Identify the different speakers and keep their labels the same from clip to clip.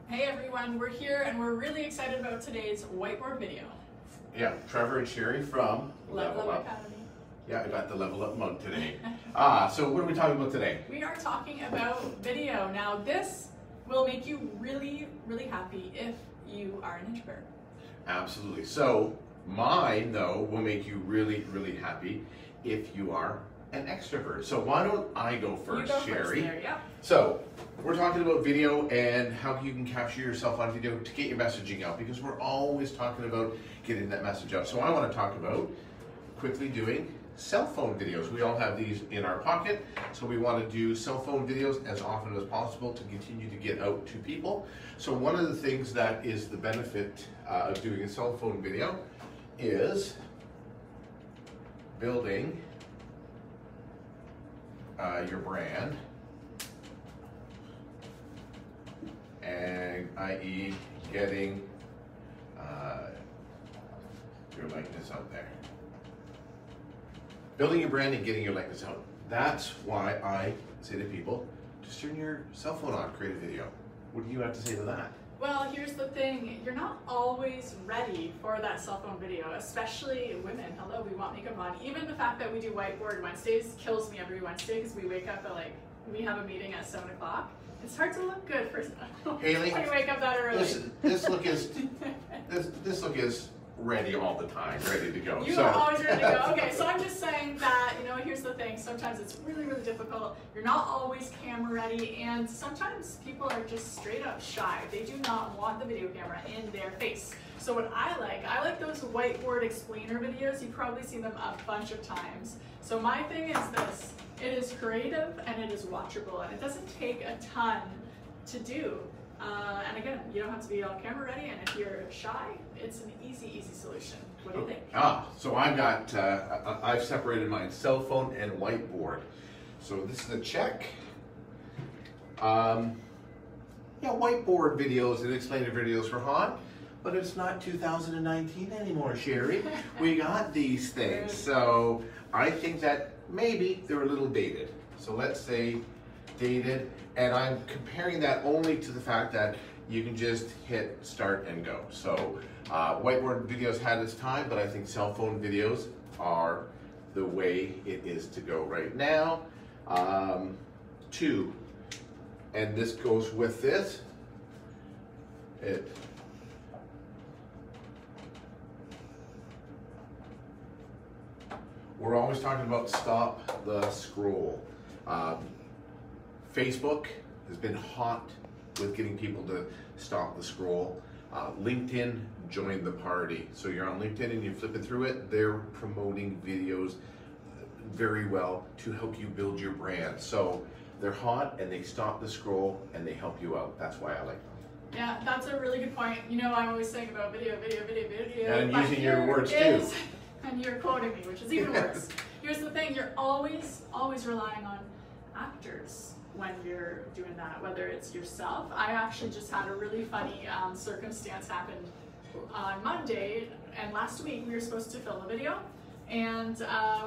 Speaker 1: Hey everyone, we're here and we're really excited about today's whiteboard video.
Speaker 2: Yeah, Trevor and Sherri from
Speaker 1: Level Up Academy.
Speaker 2: Yeah, I got the Level Up mug today. So what are we talking about today?
Speaker 1: We are talking about video. Now this will make you really, really happy if you are an introvert.
Speaker 2: Absolutely. So mine, though, will make you really, really happy if you are an extrovert. So why don't I go first,
Speaker 1: You go
Speaker 2: Sherri?
Speaker 1: first there, yeah.
Speaker 2: So we're talking about video and how you can capture yourself on video to get your messaging out, because we're always talking about getting that message out. So I want to talk about quickly doing cell phone videos. We all have these in our pocket, so we want to do cell phone videos as often as possible to continue to get out to people. So one of the things that is the benefit of doing a cell phone video is building your brand, and i.e. getting your likeness out there. Building your brand and getting your likeness out. That's why I say to people, just turn your cell phone on, create a video. What do you have to say to that?
Speaker 1: Well, here's the thing, you're not always ready for that cell phone video, especially women. Hello, we want makeup on. Even the fact that we do Whiteboard Wednesdays kills me every Wednesday because we wake up at we have a meeting at 7 o'clock. It's hard to look good for
Speaker 2: Haley,
Speaker 1: when you wake up that early.
Speaker 2: This look is ready all the time, ready to go.
Speaker 1: You are always ready to go. Okay, so I'm just saying that, here's the thing. Sometimes it's really, really difficult. You're not always camera ready, and sometimes people are just straight up shy. They do not want the video camera in their face. So what I like those whiteboard explainer videos. You've probably seen them a bunch of times. So my thing is this. It is creative and it is watchable, and it doesn't take a ton to do. And again, you don't have to be all camera ready, and if you're shy, it's an easy solution. What do you think?
Speaker 2: So I've separated mine, cell phone and whiteboard. So this is a check. Yeah, whiteboard videos and explainer videos are hot, but it's not 2019 anymore, Sherri. We got these things. So I think that maybe they're a little dated. So let's say dated, and I'm comparing that only to the fact that you can just hit start and go. So whiteboard videos had its time, but I think cell phone videos are the way it is to go right now. Two, and this goes with this. We're always talking about stop the scroll. Facebook has been hot with getting people to stop the scroll. LinkedIn joined the party. So you're on LinkedIn and you're flipping through it, they're promoting videos very well to help you build your brand. So they're hot and they stop the scroll and they help you out. That's why I like them.
Speaker 1: Yeah, that's a really good point. I'm always saying about video.
Speaker 2: And I'm using your words too.
Speaker 1: And you're quoting me, which is even worse. Here's the thing, you're always relying on actors when you're doing that, whether it's yourself. I actually just had a really funny circumstance happen on Monday, and last week we were supposed to film a video, and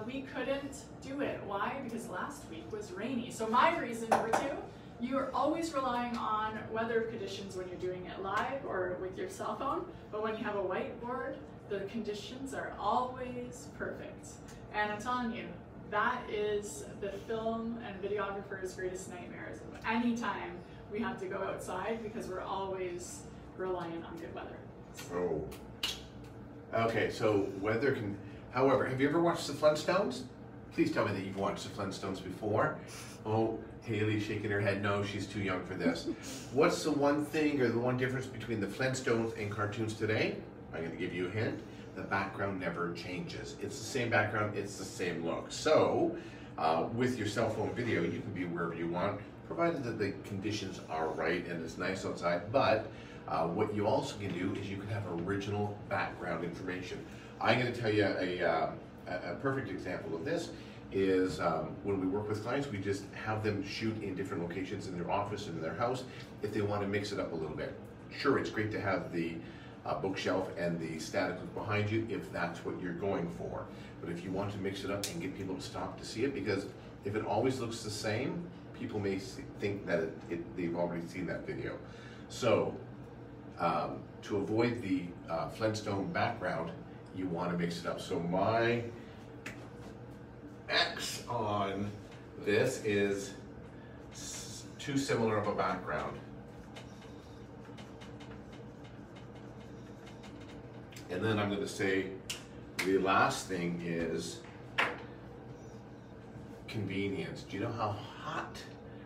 Speaker 1: we couldn't do it. Why? Because last week was rainy. So my reason number two, you're always relying on weather conditions when you're doing it live or with your cell phone, but when you have a whiteboard, the conditions are always perfect. And I'm telling you, that is the film and videographer's greatest nightmares. Anytime we have to go outside because we're always relying on good weather.
Speaker 2: Oh. Okay, so weather can, however, have you ever watched the Flintstones? Please tell me that you've watched the Flintstones before. Oh, Haley's shaking her head, no, she's too young for this. What's the one thing or the one difference between the Flintstones and cartoons today? I'm going to give you a hint. The background never changes. It's the same background, it's the same look. So, with your cell phone video, you can be wherever you want, provided that the conditions are right and it's nice outside. But what you also can do is you can have original background information. I'm going to tell you a perfect example of this is when we work with clients, we just have them shoot in different locations in their office and in their house if they want to mix it up a little bit. Sure, it's great to have the bookshelf and the static look behind you if that's what you're going for. But if you want to mix it up and get people to stop to see it, because if it always looks the same, people may think that they've already seen that video. So To avoid the Flintstone background, you want to mix it up. So my X on this is too similar of a background. And then I'm going to say the last thing is convenience. Do you know how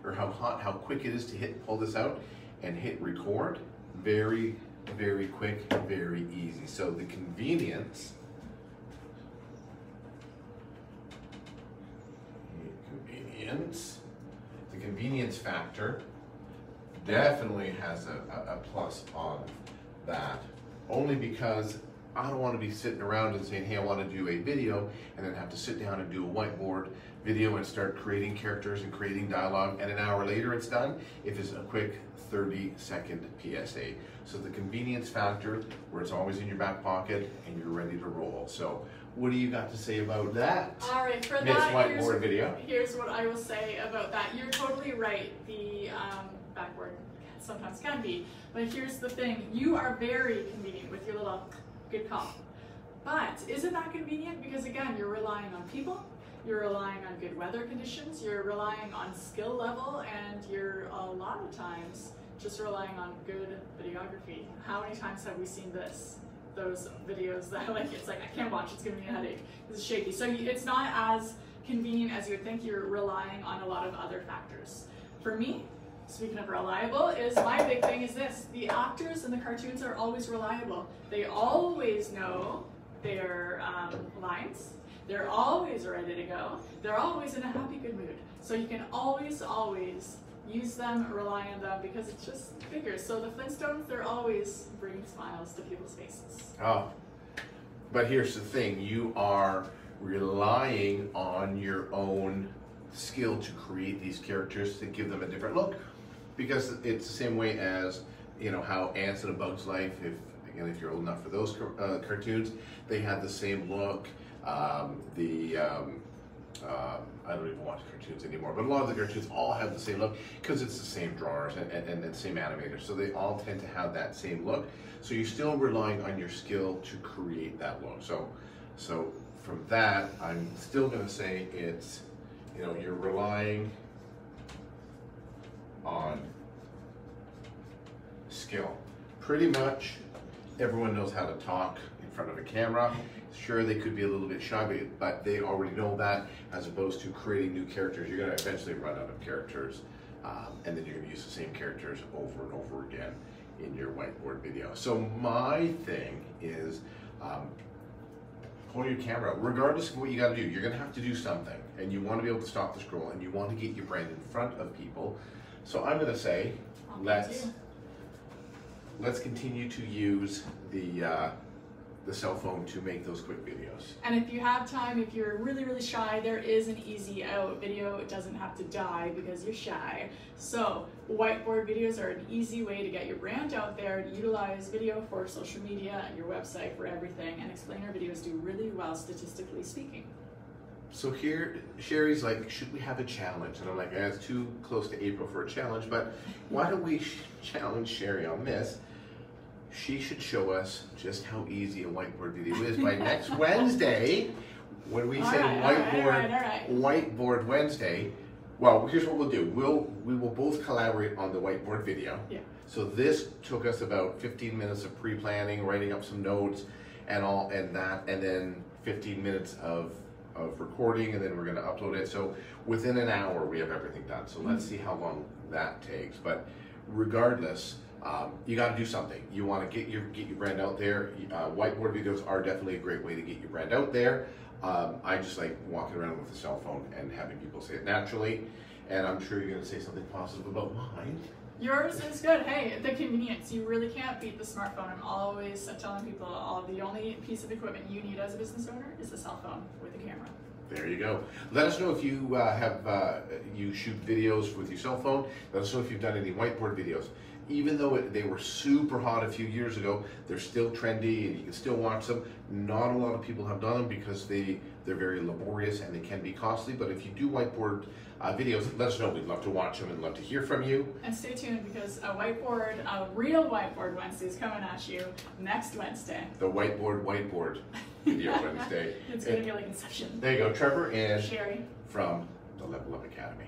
Speaker 2: how quick it is to pull this out and hit record? Very, very quick, very easy. So the convenience factor definitely has a plus on that, only because I don't want to be sitting around and saying, hey, I want to do a video, and then have to sit down and do a whiteboard video and start creating characters and creating dialogue, and an hour later it's done, if it's a quick 30-second PSA. So the convenience factor, where it's always in your back pocket and you're ready to roll. So what do you got to say about that?
Speaker 1: All right, for
Speaker 2: Miss
Speaker 1: that,
Speaker 2: Whiteboard video.
Speaker 1: Here's what I will say about that. You're totally right. The backboard sometimes can be, but here's the thing. You are very convenient with your little good call. But isn't that convenient? Because again, you're relying on people, you're relying on good weather conditions, you're relying on skill level, and you're a lot of times just relying on good videography. How many times have we seen those videos that it's like, I can't watch, it's giving me a headache, this is shaky. So it's not as convenient as you would think. You're relying on a lot of other factors. For me, speaking of reliable, is my big thing is this. The actors in the cartoons are always reliable. They always know their lines. They're always ready to go. They're always in a happy, good mood. So you can always use them, rely on them, because it's just figures. So the Flintstones, they're always bringing smiles to people's faces.
Speaker 2: Oh, but here's the thing. You are relying on your own skill to create these characters, to give them a different look. Because it's the same way as, you know, how Ants in a Bug's Life, if you're old enough for those cartoons, they had the same look. I don't even watch cartoons anymore, but a lot of the cartoons all have the same look because it's the same drawers and the same animators. So they all tend to have that same look. So you're still relying on your skill to create that look. So from that, I'm still going to say it's, you know, you're relying on skill. Pretty much everyone knows how to talk in front of a camera. Sure, they could be a little bit shy, but they already know that, as opposed to creating new characters. You're going to eventually run out of characters, and then you're going to use the same characters over and over again in your whiteboard video. So my thing is, pull your camera. Regardless of what you got to do, you're going to have to do something, and you want to be able to stop the scroll, and you want to get your brand in front of people. So I'm going to say, let's continue to use the cell phone to make those quick videos.
Speaker 1: And if you have time, if you're really, really shy, there is an easy out. Video doesn't have to die because you're shy. So whiteboard videos are an easy way to get your brand out there, to utilize video for social media and your website for everything, and explainer videos do really well statistically speaking.
Speaker 2: So here, Sherri's like, should we have a challenge? And I'm like, it's too close to April for a challenge, but why don't we challenge Sherri on this? She should show us just how easy a whiteboard video is by next Wednesday, when we say Whiteboard Wednesday. Well, here's what we'll do. We will both collaborate on the whiteboard video.
Speaker 1: Yeah.
Speaker 2: So this took us about 15 minutes of pre-planning, writing up some notes, and then 15 minutes of recording, and then we're going to upload it. So within an hour, we have everything done. So let's see how long that takes. But regardless, you got to do something. You want to get your brand out there. Whiteboard videos are definitely a great way to get your brand out there. I just like walking around with a cell phone and having people say it naturally. And I'm sure you're going to say something positive about mine.
Speaker 1: Yours is good. Hey, the convenience. You really can't beat the smartphone. I'm always telling people the only piece of equipment you need as a business owner is a cell phone with a camera.
Speaker 2: There you go. Let us know if you you shoot videos with your cell phone. Let us know if you've done any whiteboard videos. even though they were super hot a few years ago, they're still trendy and you can still watch them. Not a lot of people have done them because they're very laborious and they can be costly. But if you do whiteboard videos, let us know. We'd love to watch them and love to hear from you.
Speaker 1: And stay tuned because a real Whiteboard Wednesday is coming at you next Wednesday.
Speaker 2: The Whiteboard video Wednesday.
Speaker 1: It's going to be like Inception.
Speaker 2: There you go, Trevor and
Speaker 1: Sherri
Speaker 2: from the Level Up Academy.